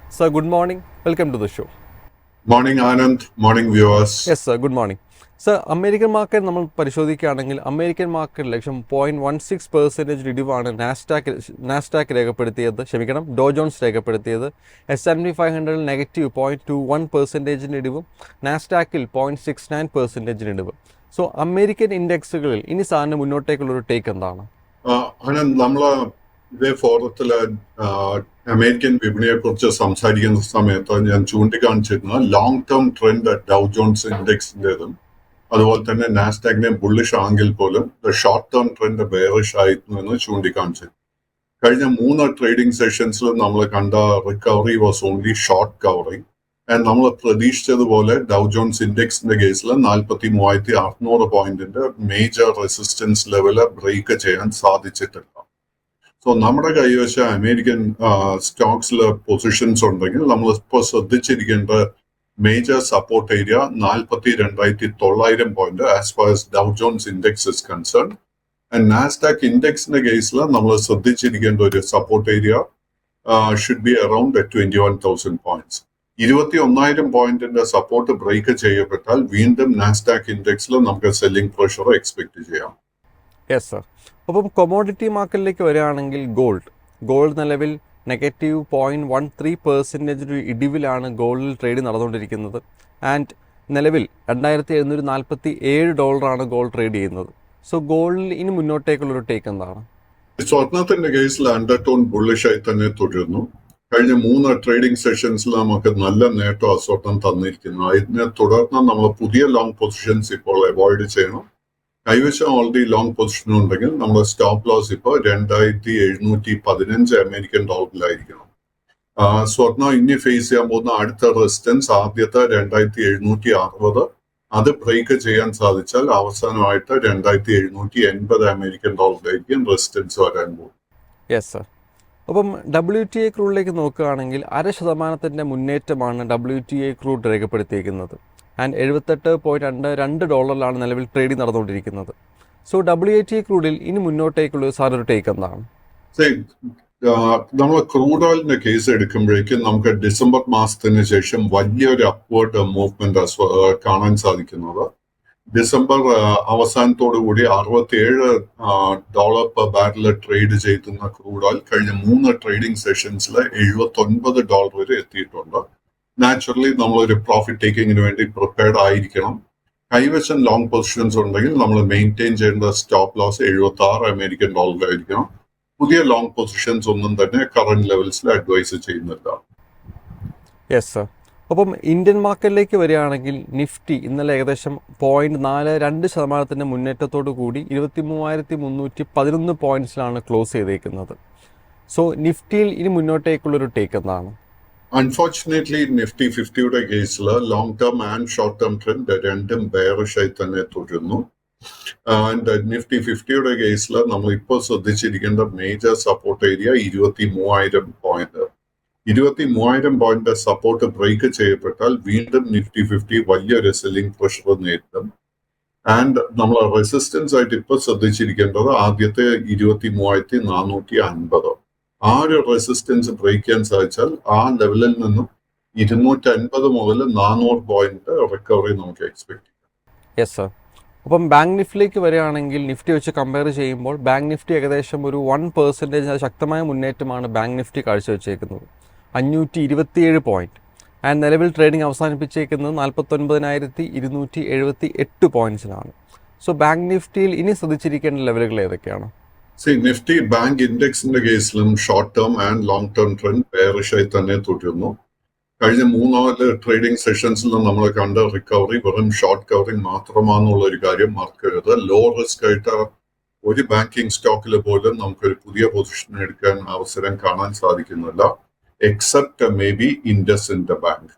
Sir, good morning. Welcome to the show. Morning, Anand. Morning, viewers. Yes, sir. Good morning. Sir, American market നമ്മൾ പരിശോധിക്കുകയാണെങ്കിൽ American market 0.16% ഇടിവാണ് Nasdaq രേഖപ്പെടുത്തിയത്, ഡോ John's രേഖപ്പെടുത്തിയത്. S&P 500 -0.21% ഇടിവും, നാസ്ഡാക്കിൽ 0.69% ഇടിവ്. So American ഇൻഡെക്സുകളിൽ ഇനി സാറിന് മുന്നോട്ടേക്കുള്ളൊരു take എന്താണ്? ആനന്ദ്, നമ്മള് ഇതേ ഫോറത്തില് അമേരിക്കൻ വിപണിയെ കുറിച്ച് സംസാരിക്കുന്ന സമയത്ത് ഞാൻ ചൂണ്ടിക്കാണിച്ചിരുന്ന long term trend Dow Jones ഇൻഡെക്സിന്റേതും അതുപോലെ തന്നെ നാസ്ഡാക്കിനെ ബുള്ളിഷ് ആണെങ്കിൽ പോലും ഷോർട്ട് ടേം ട്രെൻഡ് ബെയറിഷ് ആയിരുന്നു എന്ന് ചൂണ്ടിക്കാണിച്ചു. കഴിഞ്ഞ 3 ട്രേഡിംഗ് സെഷൻസിൽ നമ്മൾ കണ്ട recovery was only short covering. നമ്മൾ പ്രതീക്ഷിച്ചതുപോലെ ഡൗ ജോൺസ് ഇൻഡെക്സിന്റെ കേസിൽ 43,600 പോയിന്റിന്റെ മേജർ റെസിസ്റ്റൻസ് ലെവല് ബ്രേക്ക് ചെയ്യാൻ സാധിച്ചിട്ടില്ല. സോ നമ്മുടെ കൈവശം അമേരിക്കൻ സ്റ്റോക്സിൽ പൊസിഷൻസ് ഉണ്ടെങ്കിൽ നമ്മൾ ഇപ്പോൾ ശ്രദ്ധിച്ചിരിക്കേണ്ട major support area 42,900 point as far as Dow Jones index is concern. And Nasdaq ഇൻഡെക്സിന്റെ കേസിൽ നമ്മൾ ശ്രദ്ധിച്ചിരിക്കേണ്ട ഒരു support area should be around 21,000 points. 21,000 പോയിന്റിന്റെ സപ്പോർട്ട് ബ്രേക്ക് ചെയ്യപ്പെട്ടാൽ വീണ്ടും നാസ്ഡാക്ക് ഇൻഡെക്സിൽ നമുക്ക് സെല്ലിംഗ് പ്രഷർ എക്സ്പെക്ട് ചെയ്യാം. Yes sir. അപ്പം കൊമോഡിറ്റി മാർക്കറ്റിലേക്ക് വരികയാണെങ്കിൽ ഗോൾഡ് നിലവിൽ -0.13% ഇടിവിലാണ് ഗോൾഡിൽ ട്രേഡ് നടന്നുകൊണ്ടിരിക്കുന്നത്. ആൻഡ് നിലവിൽ $2,747 ഗോൾഡ് ട്രേഡ് ചെയ്യുന്നത്. സോ ഗോൾഡിൽ ഇനി മുന്നോട്ടേക്കുള്ളൊരു ടേക്ക് എന്താണ്? സ്വർണത്തിന്റെ കേസിൽ അണ്ടർടോൺ ബുള്ളിഷായി തന്നെ തുടരുന്നു. കഴിഞ്ഞ 3 ട്രേഡിംഗ് സെഷൻസിൽ നമുക്ക് നല്ല നേട്ടം സ്വർണം തന്നിരിക്കുന്നു. ഇതിനെ തുടർന്ന് നമ്മൾ പുതിയ ലോങ് പൊസിഷൻസ് ഇപ്പോൾ അവോയ്ഡ് ചെയ്യണം. കൈവശം ഓൾറെഡി ലോങ് പൊസിഷൻ ഉണ്ടെങ്കിൽ നമ്മുടെ സ്റ്റോപ്പ് ലോസ് ഇപ്പോൾ 2,715 അമേരിക്കൻ ഡോളറിലായിരിക്കണം. സ്വർണം ഇനി ഫേസ് ചെയ്യാൻ പോകുന്ന അടുത്ത റെസിസ്റ്റൻസ് ആദ്യത്തെ 2,760. അത് ബ്രേക്ക് ചെയ്യാൻ സാധിച്ചാൽ അവസാനമായിട്ട് 2,780 അമേരിക്കൻ ഡോളറിലായിരിക്കും റെസിസ്റ്റൻസ് വരാൻ പോകും. Yes sir. അപ്പം WTI ക്രൂഡിലേക്ക് നോക്കുകയാണെങ്കിൽ 0.5% മുന്നേറ്റമാണ് WTI ക്രൂഡ് രേഖപ്പെടുത്തിയിരിക്കുന്നത്. ആൻഡ് $78.22 നിലവിൽ ട്രേഡിംഗ് നടന്നുകൊണ്ടിരിക്കുന്നത്. സോ WTI ക്രൂഡിൽ ഇനി മുന്നോട്ടേക്കുള്ള സാറൊരു ടേക്ക് എന്താണ്? നമ്മൾ ക്രൂഡ് ഓയിലിന്റെ കേസ് എടുക്കുമ്പോഴേക്കും നമുക്ക് ഡിസംബർ മാസത്തിന് ശേഷം വലിയൊരു അപ്വേർഡ് മൂവ്മെന്റ് കാണാൻ സാധിക്കുന്നത്. ഡിസംബർ അവസാനത്തോടു കൂടി $67 പെർ ബാരൽ ട്രേഡ് ചെയ്യുന്ന ക്രൂഡ് ഓയിൽ കഴിഞ്ഞ 3 ട്രേഡിംഗ് സെഷൻസിൽ $79 വരെ എത്തിയിട്ടുണ്ട്. നാച്ചുറലി നമ്മളൊരു പ്രോഫിറ്റ് ടേക്കിങ്ങിന് വേണ്ടി പ്രിപ്പയർഡ് ആയിരിക്കണം. കൈവശം ലോങ് പൊസിഷൻസ് ഉണ്ടെങ്കിൽ നമ്മൾ മെയിൻറ്റെയിൻ ചെയ്യേണ്ട സ്റ്റോപ്പ് ലോസ് 76 അമേരിക്കൻ ഡോളറായിരിക്കണം. പുതിയ ലോങ് പൊസിഷൻസ് ഒന്നും തന്നെ കറന്റ് ലെവൽസിൽ അഡ്വൈസ് ചെയ്യുന്നില്ല. Yes sir. അപ്പം ഇന്ത്യൻ മാർക്കറ്റിലേക്ക് വരികയാണെങ്കിൽ നിഫ്റ്റി ഇന്നലെ ഏകദേശം 0.42% മുന്നേറ്റത്തോടു കൂടി 23,311 പോയിന്റ്സിലാണ് ക്ലോസ് ചെയ്തേക്കുന്നത്. സോ നിഫ്റ്റിയിൽ ഇനി മുന്നോട്ടേക്കുള്ളൊരു ടേക്ക് എന്താണ്? അൺഫോർച്ചുനേറ്റ്ലി നിഫ്റ്റി 50യുടെ കേസിൽ long term and short term trend രണ്ടും ബെയറിഷായി തന്നെ തുടരുന്നു. ആൻഡ് നിഫ്റ്റി 50യുടെ കേസിൽ നമ്മൾ ഇപ്പോൾ ശ്രദ്ധിച്ചിരിക്കേണ്ട major support area 23,000 point. 23,000 point support break ചെയ്യപ്പെട്ടാൽ വീണ്ടും നിഫ്റ്റി 50 വലിയൊരു സെല്ലിംഗ് പ്രഷർ നേരിടും. ആൻഡ് നമ്മൾ റെസിസ്റ്റൻസ് ആയിട്ട് ഇപ്പോൾ ശ്രദ്ധിച്ചിരിക്കേണ്ടത് ആദ്യത്തെ 23,450. ആ ഒരു റെസിസ്റ്റൻസ് ബ്രേക്ക് ചെയ്യാൻ സാധിച്ചാൽ ആ ലെവലിൽ നിന്നും 250 മുതൽ 400 പോയിന്റ് റിക്കവറി നമുക്ക് എക്സ്പെക്ട് ചെയ്യാം. Yes sir. അപ്പം ബാങ്ക് നിഫ്റ്റിയിലേക്ക് വരികയാണെങ്കിൽ നിഫ്റ്റി വെച്ച് കമ്പയർ ചെയ്യുമ്പോൾ ബാങ്ക് നിഫ്റ്റി ഏകദേശം ഒരു 1% ശക്തമായ മുന്നേറ്റമാണ് ബാങ്ക് നിഫ്റ്റി കാഴ്ചവെച്ചേക്കുന്നത്. 527 പോയിന്റ്. ആൻഡ് നിലവിൽ ട്രേഡിംഗ് അവസാനിപ്പിച്ചേക്കുന്നത് 49,278 പോയിന്റ്സിലാണ്. സോ ബാങ്ക് നിഫ്റ്റിയിൽ ഇനി ശ്രദ്ധിച്ചിരിക്കേണ്ട ലെവലുകൾ ഏതൊക്കെയാണ്? നിഫ്റ്റി ബാങ്ക് ഇൻഡെക്സിന്റെ കേസിലും short term and long term trend ബെയറിഷായി തന്നെ തുടരുന്നു. കഴിഞ്ഞ 3 ട്രേഡിംഗ് സെഷൻസിലും നമ്മൾ കണ്ട റിക്കവറി വെറും ഷോർട്ട് കവറിംഗ് മാത്രമാണെന്നുള്ള ഒരു കാര്യം മറക്കരുത്. ലോ റിസ്ക് ആയിട്ട് ഒരു ബാങ്കിങ് സ്റ്റോക്കിൽ പോലും നമുക്കൊരു പുതിയ പൊസിഷൻ എടുക്കാൻ അവസരം കാണാൻ സാധിക്കുന്നില്ല, except may be IndusInd bank.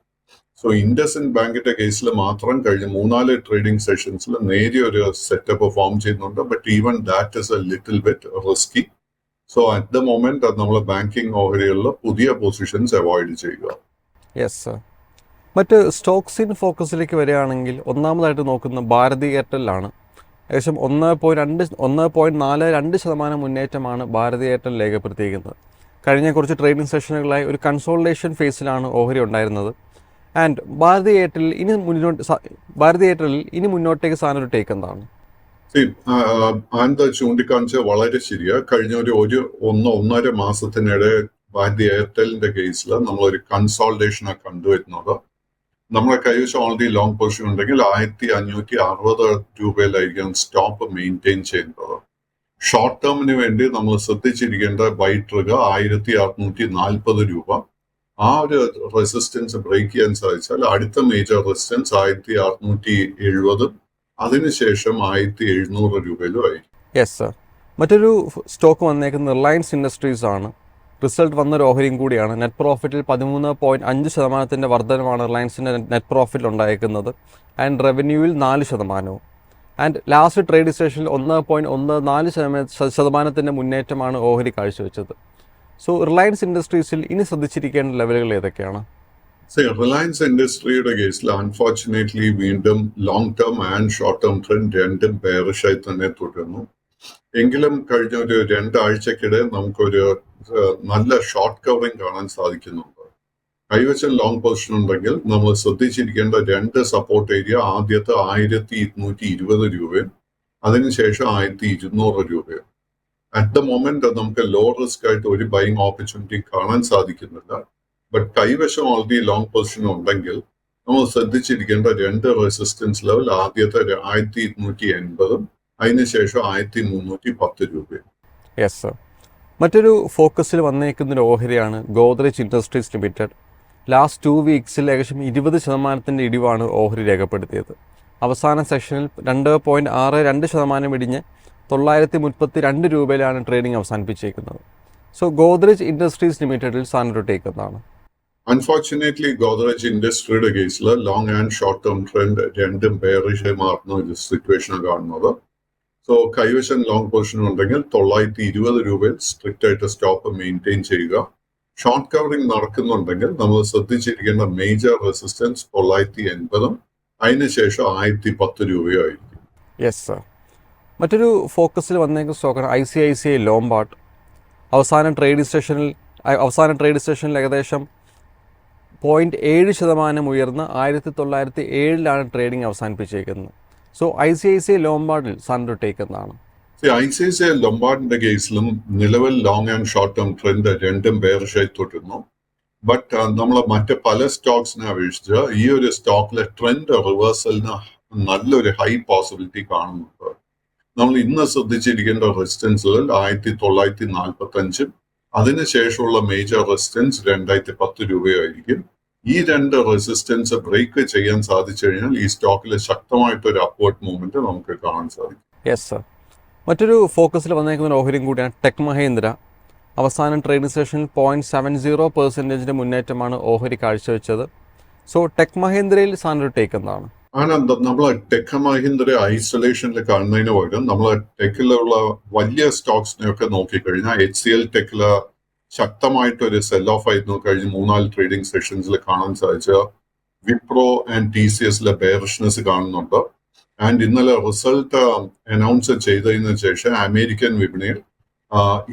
So IndusInd ബാങ്കിന്റെ കേസിൽ മാത്രം കഴിഞ്ഞ 3-4 ട്രേഡിംഗ് സെഷൻസിൽ നേരിയ ഒരു സെറ്റപ്പ് ഫോം ചെയ്യുന്നുണ്ട്. But even that is A little bit risky. So at the moment നമ്മൾ ബാങ്കിങ് ഓഹരികളിൽ പുതിയ പൊസിഷൻസ് അവോയ്ഡ് ചെയ്യുക. Yes sir. മറ്റ് സ്റ്റോക്സ് ഇൻ ഫോക്കസിലേക്ക് വരികയാണെങ്കിൽ ഒന്നാമതായിട്ട് നോക്കുന്ന ഭാരതി എയർടെല്ലാണ്. ഏകദേശം 1.42% മുന്നേറ്റമാണ് ഭാരതി എയർടെൽ രേഖപ്പെടുത്തിയിരിക്കുന്നത്. കഴിഞ്ഞ കുറച്ച് ട്രേഡിംഗ് സെഷനുകളായി ഒരു കൺസോൾട്ടേഷൻ ഫേസിലാണ് ഓഹരി ഉണ്ടായിരുന്നത്. ആൻഡ് ഭാരതി എയർടെല്ലിൽ ഇനി മുന്നോട്ടേക്ക് സാധനം ഒരു ടേക്ക് എന്താണ്? ആനന്ദ ചൂണ്ടിക്കാണിച്ച വളരെ ശരിയാ. കഴിഞ്ഞ ഒരു ഒന്നര മാസത്തിനിടെ ഭാരതി എയർടെലിന്റെ കേസിൽ നമ്മളൊരു കൺസോൾട്ടേഷനാണ് കണ്ടുവരുന്നത്. നമ്മുടെ കൈവശം ഓൾറെഡി ലോങ് പൊസിഷൻ ഉണ്ടെങ്കിൽ 1560 രൂപയിലായിരിക്കും സ്റ്റോപ്പ് മെയിൻറ്റെയിൻ ചെയ്യുന്നത്. ഷോർട്ട് ടേമിന് വേണ്ടി നമ്മൾ ശ്രദ്ധിച്ചിരിക്കേണ്ട ബൈ ട്രിഗർ 1640 രൂപ. ആ ഒരു റെസിസ്റ്റൻസ് ബ്രേക്ക് ചെയ്യാൻ സാധിച്ചാൽ അടുത്ത മേജർ റെസിസ്റ്റൻസ് 1670, അതിനുശേഷം 1700 രൂപയിലും ആയിരിക്കും. Yes sir. മറ്റൊരു സ്റ്റോക്ക് വന്നേക്കുന്നത് റിലയൻസ് ഇൻഡസ്ട്രീസ് ആണ്. റിസൾട്ട് വന്നൊരു ഓഹരിയും കൂടിയാണ്. നെറ്റ് പ്രോഫിറ്റിൽ 13.5% വർധനമാണ് റിലയൻസിൻ്റെ നെറ്റ് പ്രോഫിറ്റിൽ ഉണ്ടായിരിക്കുന്നത്. ആൻഡ് റവന്യൂവിൽ 4%. ആൻഡ് ലാസ്റ്റ് ട്രേഡ് സെഷനിൽ 1.14% മുന്നേറ്റമാണ് ഓഹരി കാഴ്ചവെച്ചത്. സോ റിലയൻസ് ഇൻഡസ്ട്രീസിൽ ഇനി ശ്രദ്ധിച്ചിരിക്കേണ്ട ലെവലുകൾ ഏതൊക്കെയാണ്? റിലയൻസ് ഇൻഡസ്ട്രിയുടെ കേസിൽ അൺഫോർച്ചുനേറ്റ്ലി വീണ്ടും long term and short term trend രണ്ടും ബെയറിഷായി തന്നെ തുടരുന്നു. എങ്കിലും കഴിഞ്ഞ ഒരു 2 ആഴ്ചക്കിടെ നമുക്കൊരു നല്ല ഷോർട്ട് കവറിങ് കാണാൻ സാധിക്കുന്നുണ്ട്. കൈവശം ലോങ് പൊസിഷൻ ഉണ്ടെങ്കിൽ നമ്മൾ ശ്രദ്ധിച്ചിരിക്കേണ്ട 2 സപ്പോർട്ട് ഏരിയ, ആദ്യത്തെ 1220 രൂപയും അതിനുശേഷം 1200 രൂപയും. അറ്റ് ദ മൊമെന്റ് നമുക്ക് ലോ റിസ്ക് ആയിട്ട് ഒരു ബൈങ് ഓപ്പർച്യൂണിറ്റി കാണാൻ സാധിക്കുന്നില്ല. ബട്ട് കൈവശം ഓൾറെഡി ലോങ് പൊസിഷൻ ഉണ്ടെങ്കിൽ നമ്മൾ ശ്രദ്ധിച്ചിരിക്കേണ്ട 2 റെസിസ്റ്റൻസ് ലെവൽ, ആദ്യത്തെ 1280 അതിനുശേഷം 1310 രൂപയും. Yes sir. മറ്റൊരു ഫോക്കസിൽ വന്നേക്കുന്നൊരു ഓഹരിയാണ് ഗോദ്രേജ് ഇൻഡസ്ട്രീസ് ലിമിറ്റഡ്. ലാസ്റ്റ് 2 വീക്സിൽ ഏകദേശം 20% ഇടിവാണ് ഓഹരി രേഖപ്പെടുത്തിയത്. അവസാന സെഷനിൽ 2.62% ഇടിഞ്ഞ് 932 രൂപയിലാണ് ട്രേഡിംഗ് അവസാനിപ്പിച്ചേക്കുന്നത്. സോ ഗോദ്രേജ് ഇൻഡസ്ട്രീസ് ലിമിറ്റഡിൽ സാധനം ടേക്ക് എന്താണ്? അൺഫോർച്ചുനേറ്റ്ലി ഗോദ്രേജ് ഇൻഡസ്ട്രിയുടെ കേസിൽ long and short term trend രണ്ടും ബെയറിഷായി മാറുന്ന ഒരു സിറ്റുവേഷനാണ് കാണുന്നത്. സോ കൈവശം ലോങ് പൊസിഷൻ ഉണ്ടെങ്കിൽ 920 രൂപയിൽ സ്ട്രിക്റ്റ് ആയിട്ട് സ്റ്റോപ്പ് മെയിൻറ്റെയിൻ ചെയ്യുക. ഷോർട്ട് കവറിംഗ് നടക്കുന്നുണ്ടെങ്കിൽ നമ്മൾ ശ്രദ്ധിച്ചിരിക്കേണ്ട മേജർ റെസിസ്റ്റൻസ് 980, അതിനുശേഷം 1010 രൂപയോ ആയിരിക്കും. Yes sir. മറ്റൊരു ഫോക്കസിൽ വന്നേക്കുന്ന സ്റ്റോക്കാണ് ICICI ലോംബാർഡ്. അവസാന ട്രേഡ് സെഷനിൽ ഏകദേശം 0.7% ഉയർന്ന് 1907 ട്രേഡിംഗ് അവസാനിപ്പിച്ചേക്കുന്നത്. സോ ICICI ലോംബാർഡിൽ സാൻഡ്രോ ടേക്ക് എന്നാണ്? ICICI ലൊംബാർഡിന്റെ കേസിലും നിലവിൽ long and short term trend രണ്ടും ബെയറിഷായി തുടരുന്നു. ബട്ട് നമ്മൾ മറ്റ് പല സ്റ്റോക്സിനെ അപേക്ഷിച്ച് ഈ ഒരു സ്റ്റോക്കിലെ ട്രെൻഡ് റിവേഴ്സലിന് നല്ലൊരു ഹൈ പോസിബിലിറ്റി കാണുന്നുണ്ട്. നമ്മൾ ഇന്ന് ശ്രദ്ധിച്ചിരിക്കേണ്ട റെസിസ്റ്റൻസുകൾ 1945, അതിനുശേഷമുള്ള മേജർ റെസിസ്റ്റൻസ് 2010 രൂപയായിരിക്കും. ഈ 2 റെസിസ്റ്റൻസ് ബ്രേക്ക് ചെയ്യാൻ സാധിച്ചു കഴിഞ്ഞാൽ ഈ സ്റ്റോക്കിൽ ശക്തമായിട്ടൊരു അപ്വേർഡ് മൂവ്മെന്റ് നമുക്ക് കാണാൻ സാധിക്കും. Yes sir. മറ്റൊരു ഫോക്കസിൽ വന്നേക്കുന്ന ഓഹരിയും കൂടിയാണ് ടെക് മഹീന്ദ്ര. അവസാന ട്രേഡിംഗ് സെഷനിൽ 0.70% മുന്നേറ്റമാണ് ഓഹരി കാഴ്ചവെച്ചത്. സോ ടെക് മഹീന്ദ്രയിൽ സാധനം ടേക്ക് എന്താണ്? ആനന്ദം, നമ്മൾ ടെക് മഹീന്ദ്ര ഐസൊലേഷനിൽ കാണുന്നതിന് പകരം നമ്മൾ ടെക്കിലുള്ള വലിയ സ്റ്റോക്സിനെയൊക്കെ നോക്കിക്കഴിഞ്ഞാൽ HCL ടെക്കില് ശക്തമായിട്ടൊരു സെൽ ഓഫ് ആയിരുന്നു കഴിഞ്ഞ 3-4 ട്രേഡിംഗ് സെഷൻസിൽ കാണാൻ സാധിച്ച. വിപ്രോ ആൻഡ് TCSലെ ബെയറിഷ്നെസ് കാണുന്നുണ്ട്. ആൻഡ് ഇന്നലെ റിസൾട്ട് അനൗൺസ് ചെയ്തതിനു ശേഷം അമേരിക്കൻ വിപണിയിൽ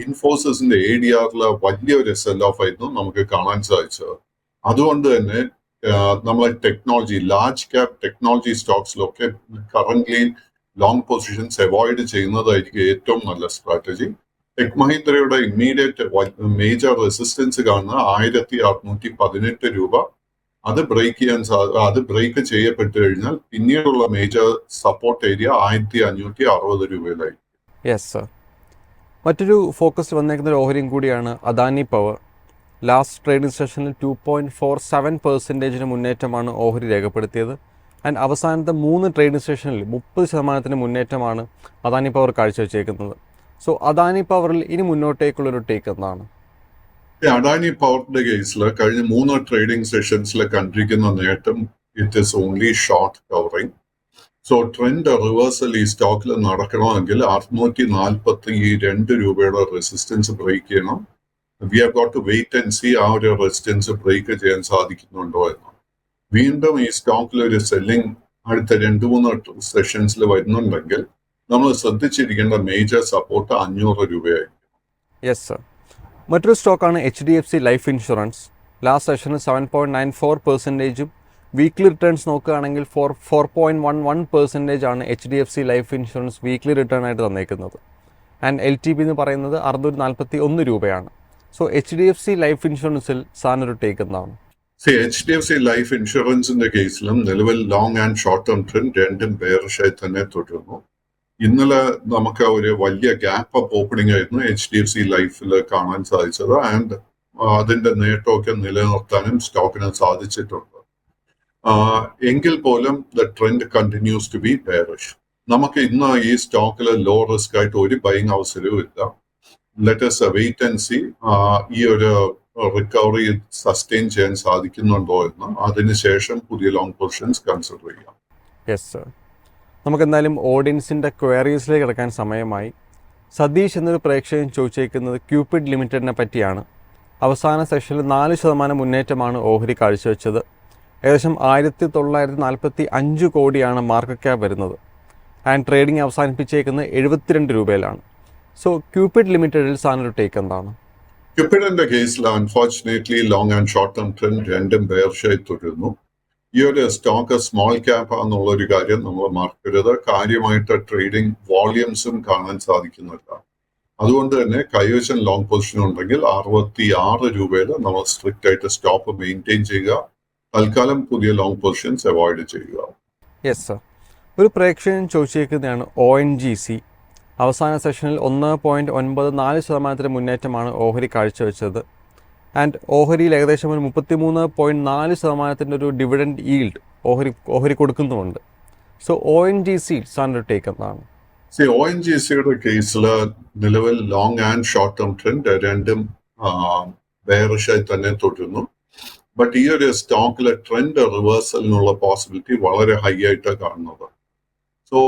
ഇൻഫോസിസിന്റെ ADRൽ വലിയൊരു സെൽ ഓഫ് ആയിരുന്നു നമുക്ക് കാണാൻ സാധിച്ചത്. അതുകൊണ്ട് തന്നെ നമ്മളെ ടെക്നോളജി, ലാർജ് ക്യാപ് ടെക്നോളജി സ്റ്റോക്സിലൊക്കെ കറന്റ്ലി ലോങ് പൊസിഷൻസ് അവോയ്ഡ് ചെയ്യുന്നതായിരിക്കും ഏറ്റവും നല്ല സ്ട്രാറ്റജി. ടെക് മഹീന്ദ്രയുടെ ഇമ്മീഡിയറ്റ് മേജർ റെസിസ്റ്റൻസ് കാണുന്ന 1618 രൂപ. അത് ബ്രേക്ക് ചെയ്യപ്പെട്ടു കഴിഞ്ഞാൽ പിന്നീടുള്ള മേജർ സപ്പോർട്ട് ഏരിയ 1560 രൂപയിലായി. Yes sir. മറ്റൊരു ഫോക്കസ് വന്നേക്കുന്ന ഒരു ഓഹരിയും കൂടിയാണ് അദാനി പവർ. ലാസ്റ്റ് ട്രേഡിംഗ് സെഷനിൽ 2.47% മുന്നേറ്റമാണ് ഓഹരി രേഖപ്പെടുത്തിയത്. ആൻഡ് അവസാനത്തെ 3 ട്രേഡിംഗ് സെഷനിൽ 30% മുന്നേറ്റമാണ് അദാനി പവർ കാഴ്ചവെച്ചേക്കുന്നത്. സോ അദാനി പവറിൽ ഇനി മുന്നോട്ടേക്കുള്ളൊരു ടേക്ക് എന്താണ്? അദാനി പവറിന്റെ കേസിൽ കഴിഞ്ഞ 3 ട്രേഡിംഗ് സെഷൻസിൽ കണ്ടിരിക്കുന്ന നേട്ടം it is only short covering. So trend reversal ഈ സ്റ്റോക്കിൽ നടക്കണമെങ്കിൽ 642 രൂപയുടെ റെസിസ്റ്റൻസ് ബ്രേക്ക് ചെയ്യണം. We have got to wait and see ആ ഒരു റെസിസ്റ്റൻസ് ബ്രേക്ക് ചെയ്യാൻ സാധിക്കുന്നുണ്ടോ എന്ന്. വീണ്ടും ഈ സ്റ്റോക്കിൽ ഒരു സെല്ലിംഗ് അടുത്ത 2-3 സെഷൻസിൽ വരുന്നുണ്ടെങ്കിൽ നമ്മൾ ശ്രദ്ധിച്ചിരിക്കേണ്ട മേജർ സപ്പോർട്ട് 500 രൂപയായിരിക്കും. Yes sir. മറ്റൊരു സ്റ്റോക്കാണ് HDFC ലൈഫ് ഇൻഷുറൻസ്. ലാസ്റ്റ് സെഷനിൽ 7.94%, വീക്ക്ലി റിട്ടേൺസ് നോക്കുകയാണെങ്കിൽ 4.11% ആണ് HDFC life insurance weekly return ആയിട്ട് തന്നേക്കുന്നത്. ആൻഡ് LTP എന്ന് പറയുന്നത് 641 രൂപയാണ്. സോ HDFC ലൈഫ് ഇൻഷുറൻസിൽ സാറിനൊരു ടേക്ക് എന്താണ്? HDFC ലൈഫ് ഇൻഷുറൻസിന്റെ കേസിലും നിലവിൽ long and short term trend രണ്ടും ബെയറിഷായി തന്നെ തുടരുന്നു. ഇന്നലെ നമുക്ക് ഒരു വലിയ ഗ്യാപ്പ് അപ്പ് ഓപ്പണിംഗ് ആയിരുന്നു HDFC ലൈഫിൽ കാണാൻ സാധിച്ചത്. ആൻഡ് അതിന്റെ നേട്ടമൊക്കെ നിലനിർത്താനും സ്റ്റോക്കിന് സാധിച്ചിട്ടുണ്ട്. എങ്കിൽ പോലും the trend continues to be bearish. നമുക്ക് ഇന്ന് ഈ സ്റ്റോക്കിൽ ലോ റിസ്ക് ആയിട്ട് ഒരു ബൈങ് അവസരവും ഇല്ല. Let us wait and see ഈ ഒരു റിക്കവറി സസ്റ്റെയിൻ ചെയ്യാൻ സാധിക്കുന്നുണ്ടോ എന്ന്. അതിനുശേഷം പുതിയ ലോങ് പൊസിഷൻസ് കൺസിഡർ ചെയ്യാം. Yes sir. നമുക്ക് എന്തായാലും ഓഡിയൻസിൻ്റെ ക്വയറീസിലേക്ക് കിടക്കാൻ സമയമായി. സതീഷ് എന്നൊരു പ്രേക്ഷകൻ ചോദിച്ചേക്കുന്നത് ക്യൂപിഡ് ലിമിറ്റഡിനെ പറ്റിയാണ്. അവസാന സെഷനിൽ 4% മുന്നേറ്റമാണ് ഓഹരി കാഴ്ചവെച്ചത്. ഏകദേശം 1945 കോടിയാണ് മാർക്കറ്റ് ക്യാപ് വരുന്നത്. ആൻഡ് ട്രേഡിംഗ് അവസാനിപ്പിച്ചേക്കുന്നത് 72 രൂപയിലാണ്. സോ ക്യൂപിഡ് ലിമിറ്റഡിൽ സാറിനൊരു ടേക്ക് എന്താണ്? ക്യൂപിഡിന്റെ കേസിൽ unfortunately long and short term trend രണ്ടും ബെയർഷായി തുടരുന്നു. ഈ ഒരു സ്റ്റോക്ക് സ്മോൾ ക്യാപ്പ് ആണെന്നുള്ള ഒരു കാര്യം നമ്മൾ മറക്കരുത്. കാര്യമായിട്ട് ട്രേഡിംഗ് വോള്യൂംസും കാണാൻ സാധിക്കുന്നില്ല. അതുകൊണ്ട് തന്നെ കൈവശം ലോങ് പൊസിഷൻ ഉണ്ടെങ്കിൽ 66 രൂപയിൽ നമ്മൾ സ്ട്രിക്റ്റ് ആയിട്ട് സ്റ്റോപ്പ് മെയിൻറ്റെയിൻ ചെയ്യുക. തൽക്കാലം പുതിയ ലോങ് പൊസിഷൻസ് അവോയ്ഡ് ചെയ്യുക. Yes sir. ഒരു പ്രേക്ഷകൻ ചോദിച്ചേക്കുന്നതാണ് ONGC. അവസാന സെഷനിൽ 1.94% മുന്നേറ്റമാണ് ഓഹരി കാഴ്ചവെച്ചത്. ആൻഡ് ഓഹരിയിൽ ഏകദേശം ഒരു 33.4% ഒരു ഡിവിഡൻഡ് ഈൽഡ് ഓഹരി കൊടുക്കുന്നുമുണ്ട്. സോ ONGC സാറിൻ്റെ ടേക്ക് എന്താണ്? ONGCയുടെ കേസിൽ നിലവിൽ long and short term trend രണ്ടും ബെയറിഷായി തന്നെ തുടരുന്നു. ബട്ട് ഈ ഒരു സ്റ്റോക്കിലെ ട്രെൻഡ് റിവേഴ്സലിനുള്ള പോസിബിലിറ്റി വളരെ ഹൈ ആയിട്ടാണ് കാണുന്നത്. So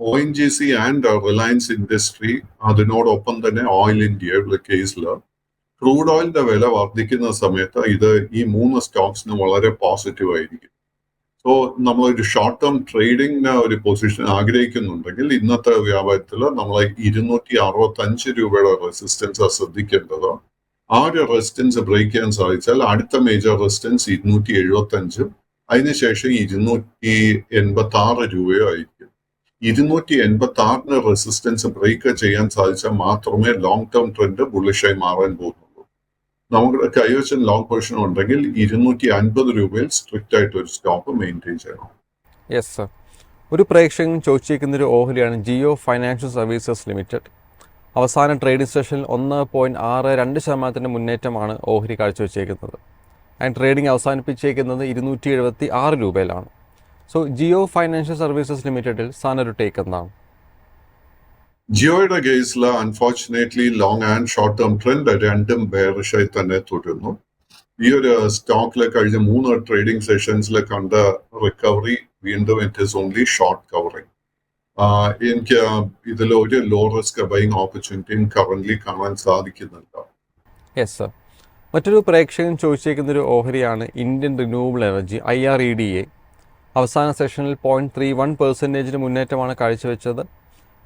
ONGC and Reliance industry, അതിനോടൊപ്പം തന്നെ ഓയിൽ ഇന്ത്യയുടെ കേസിൽ ക്രൂഡ് ഓയിലിന്റെ വില വർദ്ധിക്കുന്ന സമയത്ത് ഈ 3 സ്റ്റോക്സിന് വളരെ പോസിറ്റീവ് ആയിരിക്കും. സോ നമ്മളൊരു ഷോർട്ട് ടേം ട്രേഡിംഗിന് ഒരു പൊസിഷൻ ആഗ്രഹിക്കുന്നുണ്ടെങ്കിൽ ഇന്നത്തെ വ്യാപാരത്തിൽ നമ്മൾ 265 രൂപയുടെ റെസിസ്റ്റൻസ് ശ്രദ്ധിക്കേണ്ടത്. ആ ഒരു റെസിസ്റ്റൻസ് ബ്രേക്ക് ചെയ്യാൻ സാധിച്ചാൽ അടുത്ത മേജർ റെസിസ്റ്റൻസ് 275, അതിനുശേഷം 286 രൂപയോ ആയിരിക്കും. 286 റെസിസ്റ്റൻസ് ബ്രേക്ക് ചെയ്യാൻ സാധിച്ചാൽ മാത്രമേ ലോങ് ടേം ട്രെൻഡ് ബുള്ളിഷായി മാറാൻ പോകുന്നുള്ളൂ. നമുക്ക് കൈവശം ലോങ് പൊസിഷൻ ഉണ്ടെങ്കിൽ 250 രൂപയിൽ സ്ട്രിക്റ്റ് ആയിട്ട് ഒരു സ്റ്റോപ്പ് മെയിൻറ്റെയിൻ ചെയ്യണം. Yes sir. ഒരു പ്രേക്ഷകൻ ചോദിച്ചിരിക്കുന്നൊരു ഓഹരിയാണ് ജിയോ ഫൈനാൻഷ്യൽ സർവീസസ് ലിമിറ്റഡ്. അവസാന ട്രേഡിംഗ് സെഷനിൽ 1.62% മുന്നേറ്റമാണ് ഓഹരി കാഴ്ചവെച്ചേക്കുന്നത്. ആൻഡ് ട്രേഡിംഗ് അവസാനിപ്പിച്ചേക്കുന്നത് 276 രൂപയിലാണ്. സോ ജിയോ ഫൈനാൻഷ്യൽ സർവീസസ് ലിമിറ്റഡിൽ സാറിനൊരു ടേക്ക് എന്താണ്? ജിയോയുടെ കേസിൽ unfortunately long and short term trend രണ്ടും ബെയറിഷായി തന്നെ തുടരുന്നു. ഈ ഒരു സ്റ്റോക്കിലെ കഴിഞ്ഞ 3 ട്രേഡിംഗ് സെഷൻസിൽ കണ്ട റിക്കവറി വീണ്ടും it is only short covering. എനിക്ക് ഇതിൽ ഒരു ലോ റിസ്ക് ബൈങ് ഓപ്പർച്യൂണിറ്റിയും കറന്റ്ലി കാണാൻ സാധിക്കുന്നില്ല. Yes sir. മറ്റൊരു പ്രേക്ഷകൻ ചോദിച്ചേക്കുന്നൊരു ഓഹരിയാണ് ഇന്ത്യൻ റിന്യൂവബിൾ എനർജി IREDA. അവസാന സെഷനിൽ 0.31% മുന്നേറ്റമാണ് കാഴ്ചവെച്ചത്.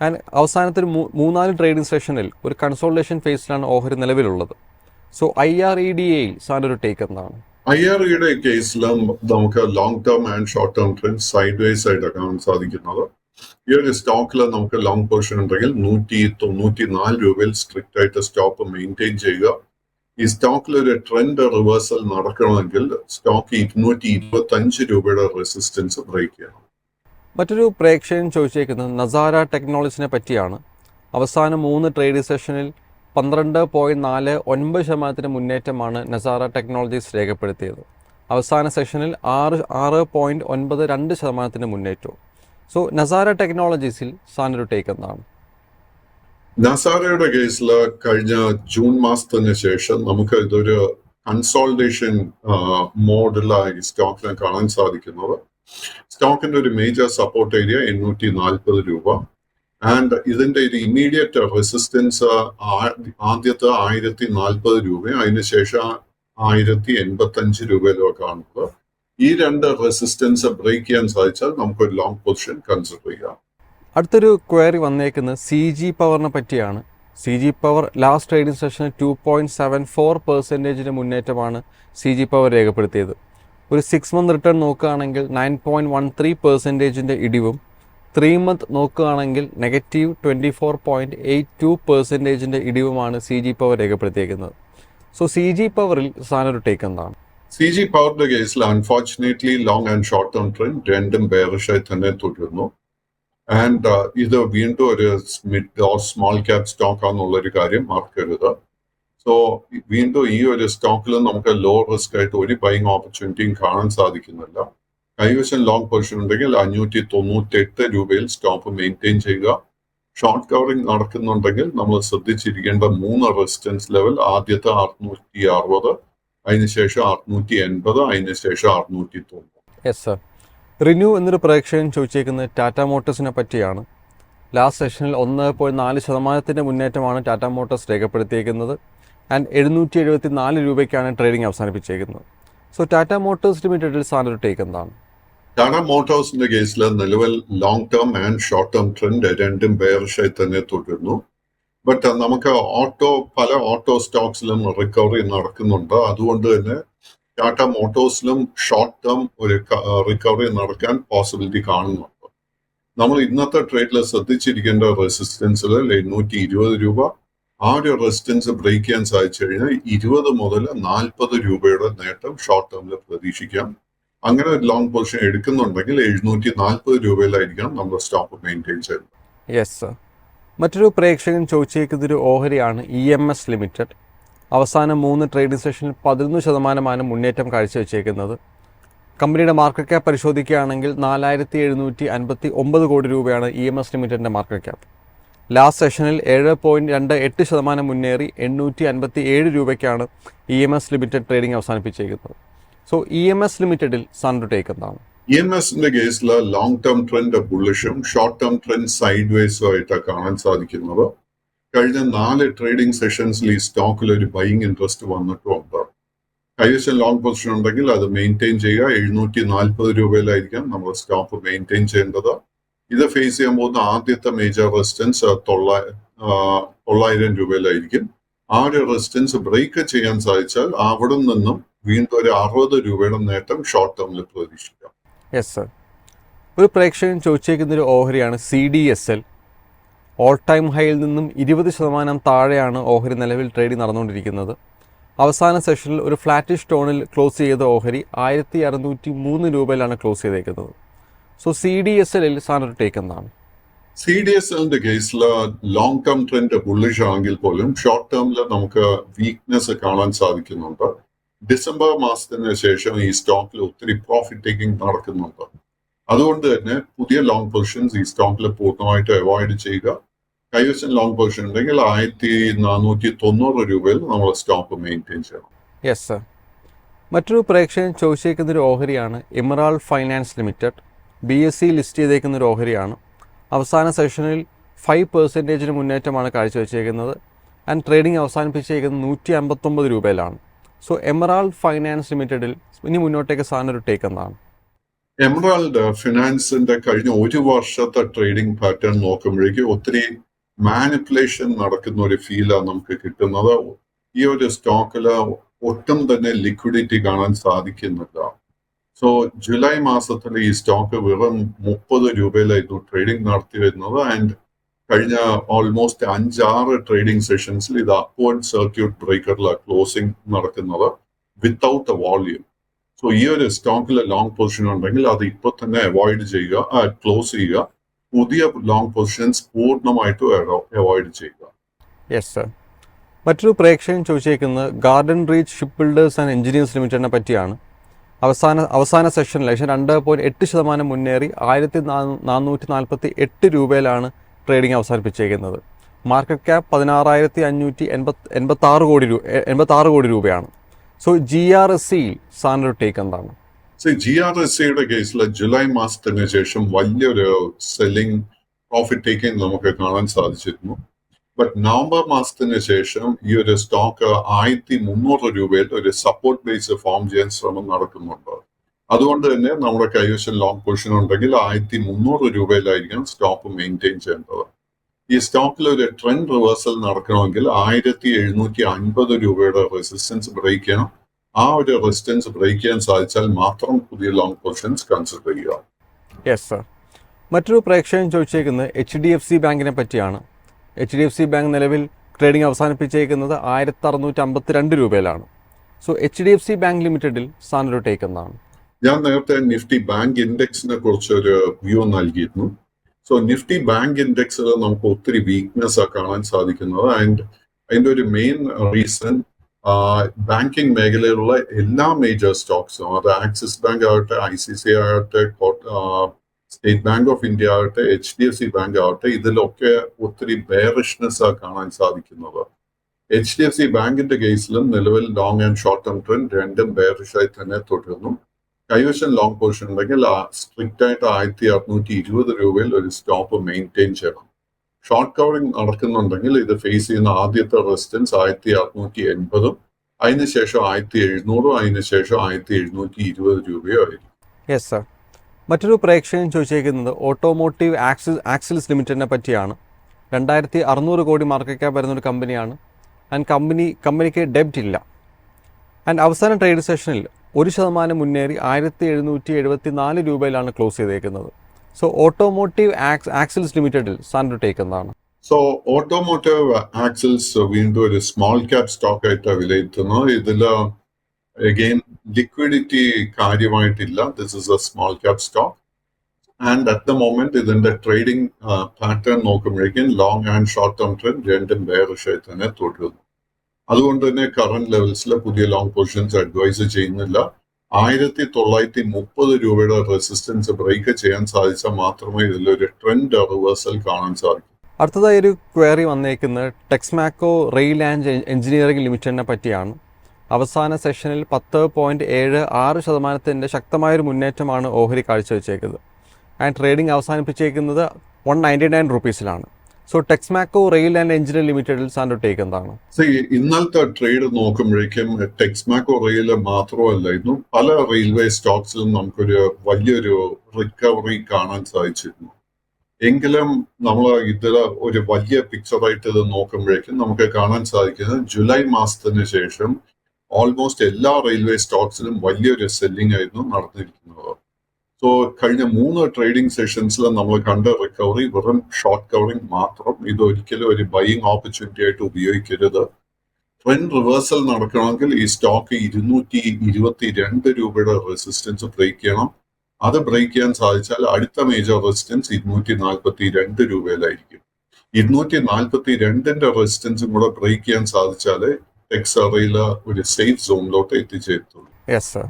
ആൻഡ് അവസാനത്തെ 3-4 ട്രേഡിംഗ് സെഷനിൽ ഒരു കൺസോൾട്ടേഷൻ ഫേസിലാണ് ഓഹരി നിലവിലുള്ളത്. സോ IREDAയിൽ സാറിൻ്റെ ഒരു ടേക്ക് എന്താണ്? IREDA കേസിലും നമുക്ക് long term and short term trend side vice ആയിട്ട് കാണാൻ സാധിക്കുന്നത്. ഈ ഒരു സ്റ്റോക്കിൽ നമുക്ക് ലോങ് പൊസിഷൻ ഉണ്ടെങ്കിൽ 194 രൂപയിൽ സ്ട്രിക്റ്റ് ആയിട്ട് സ്റ്റോപ്പ് മെയിൻറ്റെയിൻ ചെയ്യുക. ഈ സ്റ്റോക്കിൽ ഒരു ട്രെൻഡ് റിവേഴ്സൽ നടക്കണമെങ്കിൽ സ്റ്റോക്ക് 225 രൂപയുടെ റെസിസ്റ്റൻസ് ബ്രേക്ക് ചെയ്യണം. മറ്റൊരു പ്രേക്ഷകൻ ചോദിച്ചേക്കുന്നത് നസാര ടെക്നോളജീസിനെ പറ്റിയാണ്. അവസാന 3 ട്രേഡിംഗ് സെഷനിൽ 12.49% മുന്നേറ്റമാണ് നസാര ടെക്നോളജീസ് രേഖപ്പെടുത്തിയത്. അവസാന സെഷനിൽ 6.92% മുന്നേറ്റവും. സോ നസാര ടെക്നോളജീസിൽ സാറിനൊരു ടേക്ക് എന്താണ്? നസാരയുടെ കേസിൽ കഴിഞ്ഞ ജൂൺ മാസത്തിന് ശേഷം നമുക്ക് ഇതൊരു കൺസോൾട്ടേഷൻ മോഡിലായി സ്റ്റോക്കിനെ കാണാൻ സാധിക്കുന്നത്. സ്റ്റോക്കിന്റെ ഒരു മേജർ സപ്പോർട്ട് ഏരിയ 840 രൂപ. ആൻഡ് ഇതിന്റെ ഒരു ഇമ്മീഡിയറ്റ് റെസിസ്റ്റൻസ് ആദ്യത്തെ 1040 രൂപ, അതിനുശേഷം 1085 രൂപയിലോ കാണുന്നത്. ഈ 2 റെസിസ്റ്റൻസ് ബ്രേക്ക് ചെയ്യാൻ സാധിച്ചാൽ നമുക്കൊരു ലോങ് പൊസിഷൻ കൺസിഡർ ചെയ്യാം. അടുത്തൊരു ക്വയറി വന്നേക്കുന്നത് CG പവറിനെ പറ്റിയാണ്. C G power last trading സെഷനിൽ 2.74% മുന്നേറ്റമാണ് സി ജി പവർ രേഖപ്പെടുത്തിയത്. ഒരു 6 മന്ത് റിട്ടേൺ നോക്കുകയാണെങ്കിൽ 9.13% ഇടിവും 3 മന്ത് നോക്കുകയാണെങ്കിൽ -24.82% ഇടിവുമാണ് സി ജി പവർ രേഖപ്പെടുത്തിയിരിക്കുന്നത്. സോ സി ജി പവറിൽ സാധനം ടേക്ക് എന്താണ്? സി ജി പവറിന്റെ കേസിൽ unfortunately long and short term trend രണ്ടും ബെയറിഷായി തന്നെ തുടരുന്നു. ആൻഡ് ഇത് വീണ്ടും ഒരു mid or small cap stock ആണെന്നുള്ളൊരു കാര്യം മറക്കരുത്. സോ വീണ്ടും ഈ ഒരു സ്റ്റോക്കിൽ നമുക്ക് ലോ റിസ്ക് ആയിട്ട് ഒരു ബൈങ് ഓപ്പർച്യൂണിറ്റിയും കാണാൻ സാധിക്കുന്നില്ല. കൈവശം ലോങ് പൊസിഷൻ ഉണ്ടെങ്കിൽ 598 രൂപയിൽ സ്റ്റോപ്പ് മെയിൻറ്റെയിൻ ചെയ്യുക. ഷോർട്ട് കവറിംഗ് നടക്കുന്നുണ്ടെങ്കിൽ നമ്മൾ ശ്രദ്ധിച്ചിരിക്കേണ്ട 3 റെസിസ്റ്റൻസ് ലെവൽ. ആദ്യത്തെ 660, അതിനുശേഷം 680, അതിനുശേഷം 690. Yes sir. റിന്യൂ എന്നൊരു പ്രേക്ഷകൻ ചോദിച്ചേക്കുന്നത് ടാറ്റ മോട്ടോഴ്സിനെ പറ്റിയാണ്. ലാസ്റ്റ് സെഷനിൽ 1.4% മുന്നേറ്റമാണ് ടാറ്റ മോട്ടോഴ്സ് രേഖപ്പെടുത്തിയിരിക്കുന്നത്. ആൻഡ് 774 രൂപയ്ക്കാണ് ട്രേഡിംഗ് അവസാനിപ്പിച്ചേക്കുന്നത്. സോ ടാറ്റ മോട്ടോഴ്സ് ലിമിറ്റഡിൽ സാധനം ടേക്ക് എന്താണ്? ടാറ്റ മോട്ടോഴ്സിന്റെ കേസിൽ നിലവിൽ long term and short term trend രണ്ടും ബെയറിഷായി തന്നെ തുടരുന്നു. ബട്ട് നമുക്ക് പല ഓട്ടോ സ്റ്റോക്സിലും റിക്കവറി നടക്കുന്നുണ്ട്. അതുകൊണ്ട് തന്നെ ടാറ്റ മോട്ടോഴ്സിലും ഷോർട്ട് ടേം ഒരു റിക്കവറി നടക്കാൻ പോസിബിലിറ്റി കാണുന്നുണ്ട്. നമ്മൾ ഇന്നത്തെ ട്രേഡിൽ ശ്രദ്ധിച്ചിരിക്കേണ്ട റെസിസ്റ്റൻസുകൾ 820 രൂപ. ആ ഒരു റെസിസ്റ്റൻസ് ബ്രേക്ക് ചെയ്യാൻ സാധിച്ചു കഴിഞ്ഞാൽ 20 മുതൽ 40 രൂപയുടെ നേട്ടം ഷോർട്ട് ടേമിൽ പ്രതീക്ഷിക്കാം. അങ്ങനെ ഒരു ലോങ് പൊസിഷൻ എടുക്കുന്നുണ്ടെങ്കിൽ 740 രൂപയിലായിരിക്കണം നമ്മൾ സ്റ്റോപ്പ് മെയിൻറ്റെയിൻ ചെയ്യുന്നത്. Yes sir. മറ്റൊരു പ്രേക്ഷകൻ ചോദിച്ചേക്കുന്നൊരു ഓഹരിയാണ് EMS ലിമിറ്റഡ്. അവസാനം 3 ട്രേഡിംഗ് സെഷനിൽ 11% മുന്നേറ്റം കാഴ്ചവെച്ചേക്കുന്നത്. കമ്പനിയുടെ മാർക്കറ്റ് ക്യാപ്പ് പരിശോധിക്കുകയാണെങ്കിൽ 4759 കോടി രൂപയാണ് EMS ലിമിറ്റഡിൻ്റെ മാർക്കറ്റ് ക്യാപ്പ്. ലാസ്റ്റ് സെഷനിൽ 7.28% മുന്നേറി 857 രൂപയ്ക്കാണ് EMS ലിമിറ്റഡ് ട്രേഡിംഗ് അവസാനിപ്പിച്ചേക്കുന്നത്. സോ EMS ലിമിറ്റഡിൽ സാൻഡു ടേക്ക് എന്താണ്? EMSന്റെ കേസിൽ ലോങ് ടേം ട്രെൻഡ് ബുള്ളിഷും ഷോർട്ട് ടേം ട്രെൻഡ് സൈഡ് വേസും ആയിട്ടാണ് കാണാൻ സാധിക്കുന്നത്. കഴിഞ്ഞ 4 ട്രേഡിംഗ് സെഷൻസിൽ ഈ സ്റ്റോക്കിൽ ഒരു ബൈയിങ് ഇൻട്രസ്റ്റ് വന്നിട്ടുമുണ്ട്. കൈവശം ലോങ് പൊസിഷൻ ഉണ്ടെങ്കിൽ അത് മെയിൻറ്റെയിൻ ചെയ്യുക. 740 രൂപയിലായിരിക്കാം നമ്മൾ സ്റ്റോപ്പ് മെയിൻറ്റെയിൻ ചെയ്യേണ്ടത്. ഇത് ഫേസ് ചെയ്യാൻ പോകുന്ന ആദ്യത്തെ മേജർ റെസിസ്റ്റൻസ് 900 രൂപയിലായിരിക്കും. ആ ഒരു റെസിസ്റ്റൻസ് ബ്രേക്ക് ചെയ്യാൻ സാധിച്ചാൽ അവിടെ നിന്നും വീണ്ടും ഒരു 60 രൂപയുടെ നേട്ടം ഷോർട്ട് ടേമിൽ പ്രതീക്ഷിക്കാം. Yes sir. ഒരു പ്രേക്ഷകൻ ചോദിച്ചേക്കുന്നൊരു ഓഹരിയാണ് CDSL. ഓൾ ടൈം ഹൈയിൽ നിന്നും 20% താഴെയാണ് ഓഹരി നിലവിൽ ട്രേഡിംഗ് നടന്നുകൊണ്ടിരിക്കുന്നത്. അവസാന സെഷനിൽ ഒരു ഫ്ലാറ്റിഷ് ടോണിൽ ക്ലോസ് ചെയ്ത ഓഹരി 1603 രൂപയിലാണ് ക്ലോസ് ചെയ്തേക്കുന്നത്. സോ CDSLൽ സാധനം ടേക്ക് എന്താണ്? CDSLന്റെ കേസിൽ ലോങ് ടേം ട്രെൻഡ് ബുള്ളിഷ് ആണെങ്കിൽ പോലും ഷോർട്ട് ടേമിൽ നമുക്ക് വീക്ക്നെസ് കാണാൻ സാധിക്കുന്നുണ്ട്. ഡിസംബർ മാസത്തിന് ശേഷം ഈ സ്റ്റോക്കിൽ ഒത്തിരി പ്രോഫിറ്റ് ടേക്കിംഗ് നടക്കുന്നുണ്ട്. അതുകൊണ്ട് തന്നെ പുതിയ ലോങ് പൊസിഷൻസ് ഈ സ്റ്റോക്കിൽ പൂർണ്ണമായിട്ട് അവോയ്ഡ് ചെയ്യുക. കൈവശം ലോങ് പൊസിഷൻ ഉണ്ടെങ്കിൽ 1490 രൂപയിൽ നമ്മൾ സ്റ്റോക്ക് മെയിൻറ്റെയിൻ ചെയ്യണം. Yes sir. മറ്റൊരു പ്രേക്ഷകൻ ചോദിച്ചേക്കുന്നൊരു ഓഹരിയാണ് Emerald Finance Limited. BSE list ചെയ്തേക്കുന്നൊരു ഓഹരിയാണ്. അവസാന സെഷനിൽ 5% മുന്നേറ്റമാണ് കാഴ്ചവെച്ചേക്കുന്നത്. ആൻഡ് ട്രേഡിംഗ് അവസാനിപ്പിച്ചേക്കുന്നത് 159 രൂപയിലാണ്. സോ എമറാൾഡ് ഫൈനാൻസ് ലിമിറ്റഡിൽ ഇനി മുന്നോട്ടേക്ക് സാധനം ഒരു ടേക്ക് എന്താണ്? എമറാൾഡ് ഫിനാൻസിന്റെ കഴിഞ്ഞ 1 വർഷത്തെ ട്രേഡിംഗ് പാറ്റേൺ നോക്കുമ്പോഴേക്കും ഒത്തിരി മാനിപ്പുലേഷൻ നടക്കുന്ന ഒരു ഫീലാണ് നമുക്ക് കിട്ടുന്നത്. ഈ ഒരു സ്റ്റോക്കിൽ ഒട്ടും തന്നെ ലിക്വിഡിറ്റി കാണാൻ സാധിക്കുന്നില്ല. സോ ജൂലൈ മാസത്തിൽ ഈ സ്റ്റോക്ക് വെറും 30 രൂപയിലായിരുന്നു ട്രേഡിംഗ് നടത്തി വരുന്നത്. ആൻഡ് കഴിഞ്ഞ ഓൾമോസ്റ്റ് 5-6 ട്രേഡിംഗ് സെഷൻസിൽ ഇത് അപ്വേർഡ് സർക്യൂട്ട് ബ്രേക്കറിലാണ് ക്ലോസിംഗ് നടക്കുന്നത് വിത്തൗട്ട് എ വോള്യൂം. സോ ഈ ഒരു സ്റ്റോക്കിൽ ലോങ് പൊസിഷൻ ഉണ്ടെങ്കിൽ അത് ഇപ്പോൾ തന്നെ അവോയ്ഡ് ചെയ്യുക, ക്ലോസ് ചെയ്യുക. പുതിയ ലോങ് പൊസിഷൻസ് പൂർണ്ണമായിട്ടും അവോയ്ഡ് ചെയ്യുക. Yes sir. മറ്റൊരു പ്രേക്ഷകൻ ചോദിച്ചേക്കുന്നത് Garden Reach Shipbuilders and Engineers ലിമിറ്റഡിനെ പറ്റിയാണ്. അവസാന സെഷനിൽ 2.8% മുന്നേറി 1448 രൂപയിലാണ് ട്രേഡിംഗ് അവസാനിപ്പിച്ചേക്കുന്നത്. മാർക്കറ്റ് ക്യാപ്പ് 16,586 കോടി രൂപയാണ്. സോ GRSEയിൽ സാറിൻ്റെ ടേക്ക് എന്താണ്? GRSEയുടെ കേസിൽ ജൂലൈ മാസത്തിന് ശേഷം വലിയൊരു സെല്ലിംഗ് പ്രോഫിറ്റ് ടേക്കിംഗ് നമുക്ക് കാണാൻ സാധിച്ചിരുന്നു. ബട്ട് നവംബർ മാസത്തിന് ശേഷം ഈ ഒരു സ്റ്റോക്ക് 1300 രൂപയിൽ ഒരു സപ്പോർട്ട് ബേസ് ഫോം ചെയ്യാൻ ശ്രമം നടക്കുന്നുണ്ട്. അതുകൊണ്ട് തന്നെ നമ്മുടെ കൈവശം ലോങ് പൊസിഷൻ ഉണ്ടെങ്കിൽ 1300 രൂപയിലായിരിക്കും സ്റ്റോക്ക് മെയിൻറ്റെയിൻ ചെയ്യേണ്ടത്. ഈ സ്റ്റോക്കിൽ ഒരു ട്രെൻഡ് റിവേഴ്സൽ നടക്കണമെങ്കിൽ 1750 രൂപയുടെ റെസിസ്റ്റൻസ് ബ്രേക്ക് ചെയ്യണം. ആ ഒരു റെസിസ്റ്റൻസ് ബ്രേക്ക് ചെയ്യാൻ സാധിച്ചാൽ മാത്രം പുതിയ ലോങ് പൊസിഷൻസ് കൺസിഡർ ചെയ്യുക. Yes sir. മറ്റൊരു പ്രേക്ഷകൻ ചോദിച്ചേക്കുന്നത് HDFC ബാങ്കിനെ പറ്റിയാണ്. HDFC ബാങ്ക് നിലവിൽ ട്രേഡിംഗ് അവസാനിപ്പിച്ചേക്കുന്നത് 1652 രൂപയിലാണ്. സോ HDFC ബാങ്ക് ലിമിറ്റഡിൽ സാനൊരു ടേക്ക് എന്നാണ്. ഞാൻ നേരത്തെ നിഫ്റ്റി ബാങ്ക് ഇൻഡെക്സിനെ കുറിച്ചൊരു വ്യൂ നൽകിയിരുന്നു. സോ നിഫ്റ്റി ബാങ്ക് ഇൻഡെക്സിൽ നമുക്ക് ഒത്തിരി വീക്ക്നെസ് കാണാൻ സാധിക്കുന്നത്. ആൻഡ് അതിൻ്റെ ഒരു മെയിൻ റീസൺ ബാങ്കിങ് മേഖലയിലുള്ള എല്ലാ മേജർ സ്റ്റോക്സും, അത് ആക്സിസ് ബാങ്ക് ആകട്ടെ, ICICI ആകട്ടെ, സ്റ്റേറ്റ് ബാങ്ക് ഓഫ് ഇന്ത്യ ആകട്ടെ, HDFC ബാങ്ക് ആകട്ടെ, ഇതിലൊക്കെ ഒത്തിരി ബെയറിഷ്നെസ് കാണാൻ സാധിക്കുന്നത്. HDFC ബാങ്കിന്റെ കേസിലും നിലവിൽ long and short term trend രണ്ടും ബെയറിഷായി തന്നെ തുടരുന്നു. കൈവശം ലോങ് പൊസിഷൻ ഉണ്ടെങ്കിൽ സ്ട്രിക്റ്റ് ആയിട്ട് 1620 രൂപയിൽ ഒരു സ്റ്റോപ്പ് മെയിൻറ്റെയിൻ ചെയ്യണം. ഷോർട്ട് കവറിംഗ് നടക്കുന്നുണ്ടെങ്കിൽ ഇത് ഫേസ് ചെയ്യുന്ന ആദ്യത്തെ റെസിസ്റ്റൻസ് 1680, അതിനുശേഷം 1700, അതിനുശേഷം 1720 രൂപയോ ആയിരിക്കും. Yes sir. മറ്റൊരു പ്രേക്ഷകൻ ചോദിച്ചേക്കുന്നത് ഓട്ടോമോട്ടീവ് ആക്സിൽസ് ലിമിറ്റഡിനെ പറ്റിയാണ്. 2600 കോടി മാർക്കറ്റ് ക്യാപ്പ് വരുന്നൊരു കമ്പനിയാണ്. ആൻഡ് കമ്പനിക്ക് ഡെബ്റ്റ് ഇല്ല. ആൻഡ് അവസാന ട്രേഡ് സെഷനിൽ 1% മുന്നേറി 1774 രൂപയിലാണ് ക്ലോസ് ചെയ്തേക്കുന്നത്. സോ ഓട്ടോമോട്ടീവ് ആക്സിൽസ് ലിമിറ്റഡിൽ സാൻഡ്രോ ടേക്ക് എന്താണ്? സോ ഓട്ടോമോട്ടീവ് ആക്സിൽസ് വീണ്ടും ഒരു സ്മോൾ ക്യാപ് സ്റ്റോക്ക് ആയിട്ടാണ് വിലയിരുത്തുന്നത്. ഇതിൽ അഗെയിൻ ലിക്വിഡിറ്റി കാര്യമായിട്ടില്ല. This is a small cap stock. And at the moment ഇതിന്റെ ട്രേഡിംഗ് പാറ്റേൺ നോക്കുമ്പോഴേക്കും long and short term trend രണ്ടും ബെയറിഷായി തന്നെ തുടരുന്നു. അതുകൊണ്ട് തന്നെ കറന്റ് ലെവൽസിൽ പുതിയ ലോങ് പൊസിഷൻസ് അഡ്വൈസ് ചെയ്യുന്നില്ല. 1930 രൂപയുടെ റെസിസ്റ്റൻസ് ബ്രേക്ക് ചെയ്യാൻ സാധിച്ചാൽ മാത്രമേ ഇതിലൊരു ട്രെൻഡ് റിവേഴ്സൽ കാണാൻ സാധിക്കൂ. അടുത്തതായി ഒരു ക്വയറി വന്നേക്കുന്നത് ടെക്സ്മാക്കോ റെയിൽ ആൻഡ് എഞ്ചിനീയറിംഗ് ലിമിറ്റഡിനെ പറ്റിയാണ്. അവസാന സെഷനിൽ 10.76% ശക്തമായൊരു മുന്നേറ്റമാണ് ഓഹരി കാഴ്ചവെച്ചേക്കുന്നത്. ആൻഡ് ട്രേഡിംഗ് അവസാനിപ്പിച്ചേക്കുന്നത് 199 റുപ്പീസിലാണ്. So Texmaco rail and engineering ലിമിറ്റഡിൽ സാൻഡ്രോ ടേക്ക് എന്താണ്? ഇന്നലത്തെ ട്രേഡ് നോക്കുമ്പോഴേക്കും ടെക്സ്മാക്കോ റെയിൽ മാത്രമല്ലായിരുന്നു, പല റെയിൽവേ സ്റ്റോക്സിലും നമുക്കൊരു വലിയൊരു റിക്കവറി കാണാൻ സാധിച്ചിരുന്നു. എങ്കിലും നമ്മൾ ഇതിൽ ഒരു വലിയ പിക്ചറായിട്ട് ഇത് നോക്കുമ്പോഴേക്കും നമുക്ക് കാണാൻ സാധിക്കുന്നത് ജൂലൈ മാസത്തിന് ശേഷം ഓൾമോസ്റ്റ് എല്ലാ റെയിൽവേ സ്റ്റോക്സിലും വലിയൊരു സെല്ലിംഗ് ആയിരുന്നു നടന്നിരിക്കുന്നത്. സോ കഴിഞ്ഞ 3 ട്രേഡിംഗ് സെഷൻസിൽ നമ്മൾ കണ്ട റിക്കവറി വെറും ഷോർട്ട് കവറിംഗ് മാത്രം. ഇതൊരിക്കലും ഒരു ബൈയിങ് ഓപ്പർച്യൂണിറ്റി ആയിട്ട് ഉപയോഗിക്കരുത്. ട്രെൻഡ് റിവേഴ്സൽ നടക്കണമെങ്കിൽ ഈ സ്റ്റോക്ക് 222 രൂപയുടെ റെസിസ്റ്റൻസ് ബ്രേക്ക് ചെയ്യണം. അത് ബ്രേക്ക് ചെയ്യാൻ സാധിച്ചാൽ അടുത്ത മേജർ റെസിസ്റ്റൻസ് 242 രൂപയിലായിരിക്കും. 242ന്റെ റെസിസ്റ്റൻസും കൂടെ ബ്രേക്ക് ചെയ്യാൻ സാധിച്ചാൽ ടെക്സറയിൽ ഒരു സേഫ് സോണിലോട്ട് എത്തിച്ചേരത്തുള്ളൂ. Yes sir.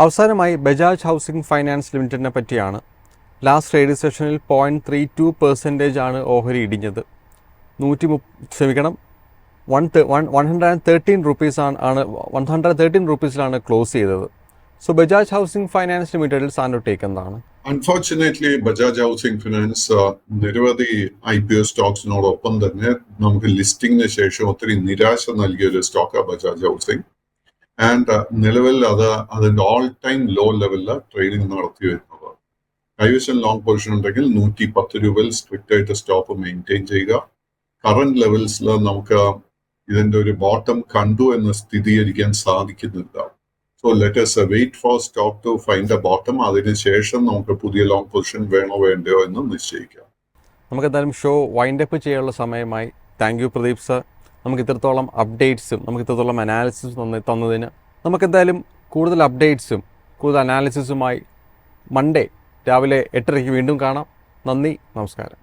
അവസാനമായി ബജാജ് ഹൗസിംഗ് ഫൈനാൻസ് ലിമിറ്റഡിനെ പറ്റിയാണ്. ലാസ്റ്റ് ട്രേഡ് സെഷനിൽ 0.32% ആണ് ഓഹരി ഇടിഞ്ഞത്. 113 റുപ്പീസിലാണ് ക്ലോസ് ചെയ്തത്. സോ ബജാജ് ഹൗസിംഗ് ഫൈനാൻസ് ലിമിറ്റഡിൽ സാൻഡ്രോ ടേക്ക് എന്താണ്? അൺഫോർച്ചുനേറ്റ്ലി ബജാജ് ഹൗസിംഗ് ഫിനാൻസ് നിരവധി IPO സ്റ്റോക്സിനോടൊപ്പം തന്നെ നമുക്ക് ലിസ്റ്റിംഗിന് ശേഷം ഒത്തിരി നിരാശ നൽകിയ ഒരു സ്റ്റോക്കാണ് ബജാജ് ഹൗസിംഗ്. ആൻഡ് നിലവിൽ അതിന്റെ ഓൾ ടൈം ലോ ലെവലിൽ ട്രേഡിംഗ് നടത്തി വരുന്നത്. കൈവശം ലോങ് പൊസിഷൻ ഉണ്ടെങ്കിൽ 110 രൂപയിൽ സ്ട്രിക്റ്റ് ആയിട്ട് സ്റ്റോപ്പ് മെയിൻറ്റെയിൻ ചെയ്യുക. കറന്റ് ലെവൽസിൽ നമുക്ക് ഇതിന്റെ ഒരു ബോട്ടം കണ്ടു എന്ന് സ്ഥിരീകരിക്കാൻ സാധിക്കുന്നില്ല. So let us wait for stock to find a bottom. അതിനുശേഷം നമുക്ക് പുതിയ ലോങ് പൊസിഷൻ വേണോ വേണ്ടയോ എന്ന് നിശ്ചയിക്കാം. നമുക്ക് എന്തായാലും ഷോ വൈൻഡപ്പ് ചെയ്യാനുള്ള സമയമായി. Thank you Pradeep sir. നമുക്ക് ഇത്രത്തോളം അപ്ഡേറ്റ്സും നമുക്ക് ഇത്രത്തോളം അനാലിസിസും തന്നതിന്. നമുക്കെന്തായാലും കൂടുതൽ അപ്ഡേറ്റ്സും കൂടുതൽ അനാലിസിസുമായി മൺഡേ രാവിലെ 8:30 വീണ്ടും കാണാം. നന്ദി, നമസ്കാരം.